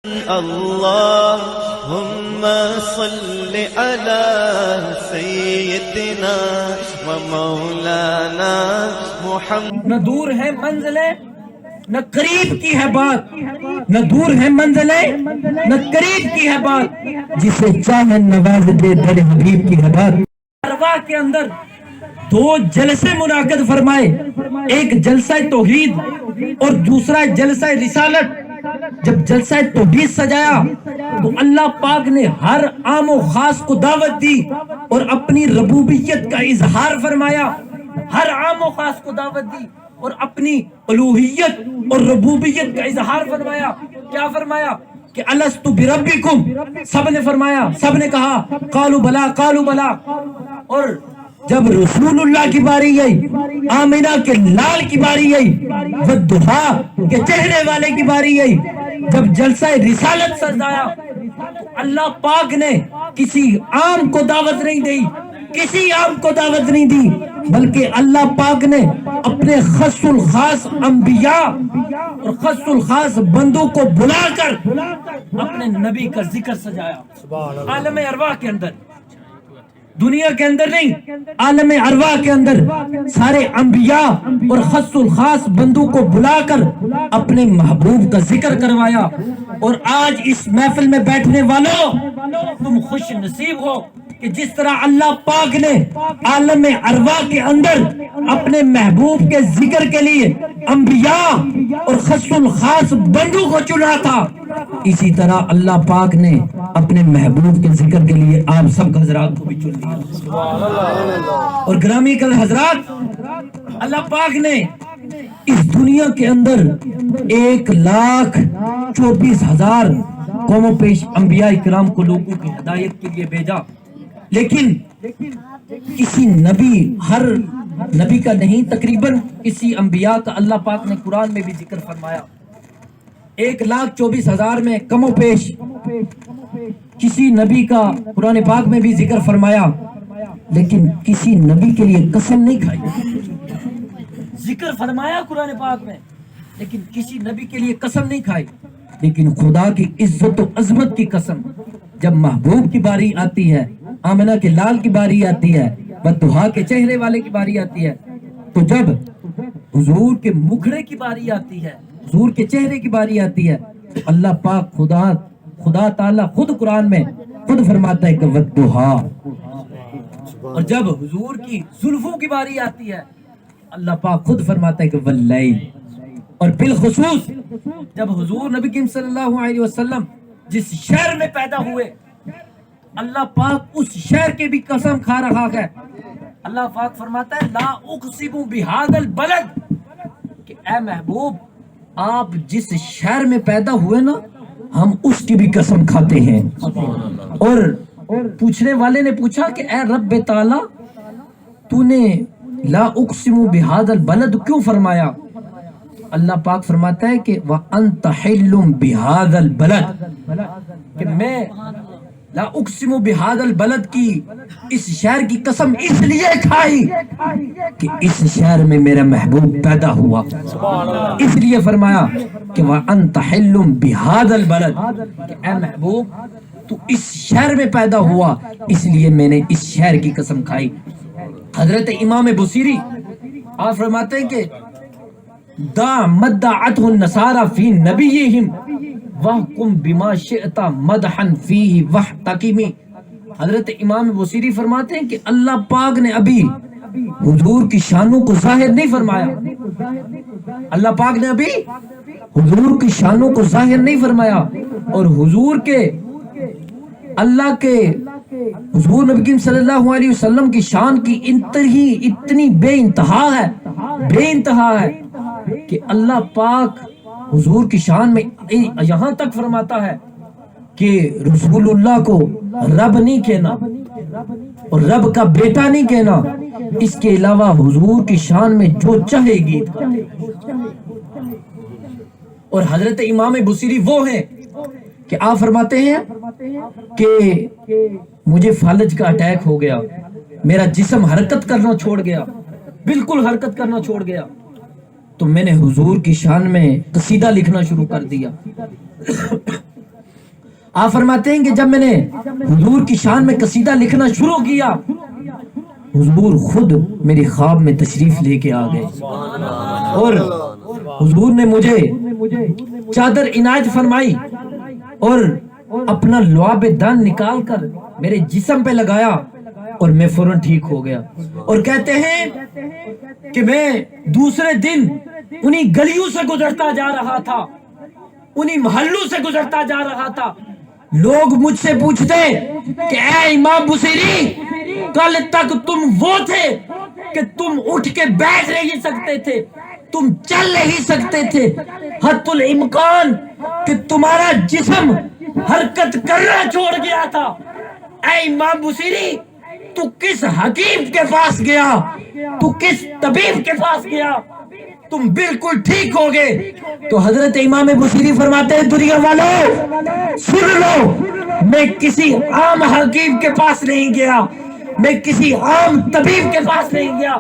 اللهم صل على سيدنا ومولانا محمد. نہ دور ہے منزلیں نہ قریب کی ہے بات، نہ دور ہے منزلیں نہ قریب کی ہے بات، جسے چاہے نواز دے در حبیب کی ہے بات. ارواح کے اندر دو جلسے منعقد فرمائے، ایک جلسہ توحید اور دوسرا جلسہ رسالت. جب جلسہ توحید سجایا تو اللہ پاک نے ہر عام و خاص کو دعوت دی اور اپنی ربوبیت کا اظہار فرمایا. ہر عام و خاص کو دعوت دی اور اپنی الوہیت اور ربوبیت کا اظہار فرمایا. کیا فرمایا کہ الستو بربکم، سب نے فرمایا، سب نے کہا قالوا بلا قالوا بلا. اور جب رسول اللہ کی باری آئی، آمینہ کے لال کی باری آئی، والضحیٰ کے چہرے والے کی باری آئی، جب جلسہ رسالت سجایا تو اللہ پاک نے کسی عام کو دعوت نہیں دی، کسی عام کو دعوت نہیں دی، بلکہ اللہ پاک نے اپنے خاص الخاص انبیاء اور خاص الخاص بندوں کو بلا کر اپنے نبی کا ذکر سجایا. عالم ارواح کے اندر، دنیا کے اندر نہیں، عالم ارواح کے اندر سارے انبیاء اور خاص الخاص بندوں کو بلا کر اپنے محبوب کا ذکر کروایا. اور آج اس محفل میں بیٹھنے والوں تم خوش نصیب ہو کہ جس طرح اللہ پاک نے عالم ارواح کے اندر اپنے محبوب کے ذکر کے لیے انبیاء اور خاص الخاص بندوں کو چنا تھا، اسی طرح اللہ پاک نے اپنے محبوب کے ذکر کے لیے آپ سب حضرات کو بھی چن لیا. اور گرامی کل حضرات، اللہ پاک نے اس دنیا کے اندر 1,24,000 قوم و پیش انبیاء کرام کو لوگوں کی ہدایت کے لیے بھیجا، لیکن کسی نبی، ہر نبی کا نہیں، تقریباً کسی انبیاء کا اللہ پاک نے قرآن میں بھی ذکر فرمایا. 1,24,000 میں کم و پیش کسی نبی کا قرآن پاک میں بھی ذکر فرمایا، لیکن کسی نبی کے لیے قسم نہیں کھائی. ذکر فرمایا قرآن پاک میں لیکن کسی نبی کے لیے قسم نہیں کھائی. لیکن خدا کی عزت و عظمت کی قسم جب محبوب کی باری آتی ہے، آمنہ کے لال کی باری آتی ہے، والضحیٰ کے چہرے والے کی باری آتی ہے، تو جب حضور کے مکھڑے کی باری آتی ہے، حضور کے چہرے کی باری آتی ہے، تو اللہ پاک خدا تعالیٰ خود قرآن میں خود فرماتا ہے کہ والضحیٰ. اور جب حضور کی زلفوں کی باری آتی ہے، اللہ پاک خود فرماتا ہے کہ واللیل. اور بالخصوص جب حضور نبی کریم صلی اللہ علیہ وسلم جس شہر میں پیدا ہوئے، اللہ پاک اس شہر کے بھی قسم کھا رہا ہے. اللہ پاک فرماتا ہے لا اقسم بہذا البلد، کہ اے محبوب آپ جس شہر میں پیدا ہوئے نا، ہم اس کی بھی قسم کھاتے ہیں. اور پوچھنے والے نے پوچھا کہ اے رب تعالی، تو نے لا اقسم بہذا البلد کیوں فرمایا؟ اللہ پاک فرماتا ہے کہ وَأَنْتَ حِلٌّ بِهَذَا الْبَلَدِ، کہ میں لا اقسم بہذا البلد کی اس شہر کی قسم اس لیے کھائی کہ اس شہر میں میرا محبوب پیدا ہوا. اس لیے فرمایا کہ وَأَنْتَ حِلٌّ بِهَذَا الْبَلَدِ، کہ اے محبوب تو اس شہر میں پیدا ہوا، اس لیے میں نے اس شہر کی قسم کھائی. حضرت امام بصیری آپ فرماتے ہیں کہ دا مدعته النصارى فی نبیہم وَحْكُمْ بِمَا شِئْتَ مَدْحًا فِيهِ وَاحْتَكِمِ. حضرت امام بصیری فرماتے ہیں کہ اللہ پاک نے ابھی حضور کی شانوں کو ظاہر نہیں فرمایا. اللہ پاک نے ابھی حضور کی شانوں کو ظاہر نہیں فرمایا، اور حضور کے اللہ کے حضور نبی کریم صلی اللہ علیہ وسلم کی شان کی اتنی بے انتہا ہے کہ اللہ پاک حضور کی شان میں یہاں تک فرماتا ہے کہ رسول اللہ کو رب نہیں کہنا اور رب کا بیٹا نہیں کہنا، اس کے علاوہ حضور کی شان میں جو چاہے گیت گائے. اور حضرت امام بصیری وہ ہیں کہ آپ فرماتے ہیں کہ مجھے فالج کا اٹیک ہو گیا، میرا جسم حرکت کرنا چھوڑ گیا، بالکل حرکت کرنا چھوڑ گیا، تو میں نے حضور کی شان میں قصیدہ لکھنا شروع کر دیا. آپ فرماتے ہیں کہ جب میں نے حضور کی شان میں قصیدہ لکھنا شروع کیا، حضور خود میری خواب میں تشریف لے کے آ گئے اور حضور نے مجھے چادر عنایت فرمائی اور اپنا لعاب دان نکال کر میرے جسم پہ لگایا اور میں فوراً ٹھیک ہو گیا۔ اور کہتے ہیں کہ میں دوسرے دن انہی گلیوں سے گزرتا جا رہا تھا، انہی محلوں سے گزرتا جا رہا تھا، لوگ مجھ سے پوچھتے کہ اے امام بصیری، کل تک تم وہ تھے کہ تم اٹھ کے بیٹھ نہیں سکتے تھے، تم چل نہیں سکتے تھے، حتی الامکان کہ تمہارا جسم حرکت کرنا چھوڑ گیا تھا، اے امام بصیری تو کس حکیم کے پاس گیا، تو کس طبیب کے پاس گیا، تم بالکل ٹھیک ہو گئے؟ تو حضرت امام بصیری فرماتے ہیں دنیا والوں سن لو، میں کسی عام حکیم کے پاس نہیں گیا، میں کسی عام طبیب کے پاس نہیں گیا،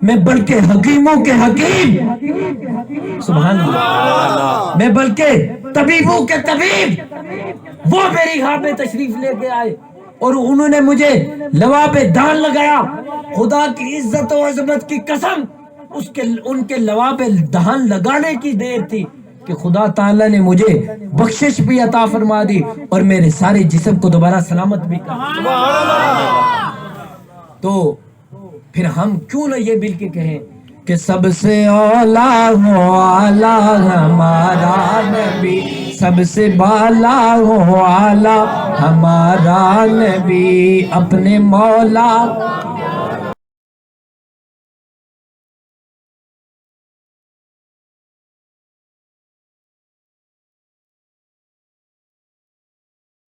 میں بلکہ حکیموں کے حکیم، سبحان اللہ، میں بلکہ طبیبوں کے طبیب، وہ میری خواب میں تشریف لے کے آئے اور انہوں نے مجھے لواب دان لگایا۔ خدا کی عزت و عظمت کی قسم، ان کے لواب دہان لگانے کی دیر تھی کہ خدا تعالیٰ نے مجھے بخشش بھی عطا فرما دی اور میرے سارے جسم کو دوبارہ سلامت بھی کر۔ تو پھر ہم کیوں نہ یہ مل کے کہیں کہ سب سے اولا ہو اعلیٰ ہمارا نبی، سب سے بالا ہو اعلیٰ ہمارا نبی، اپنے مولا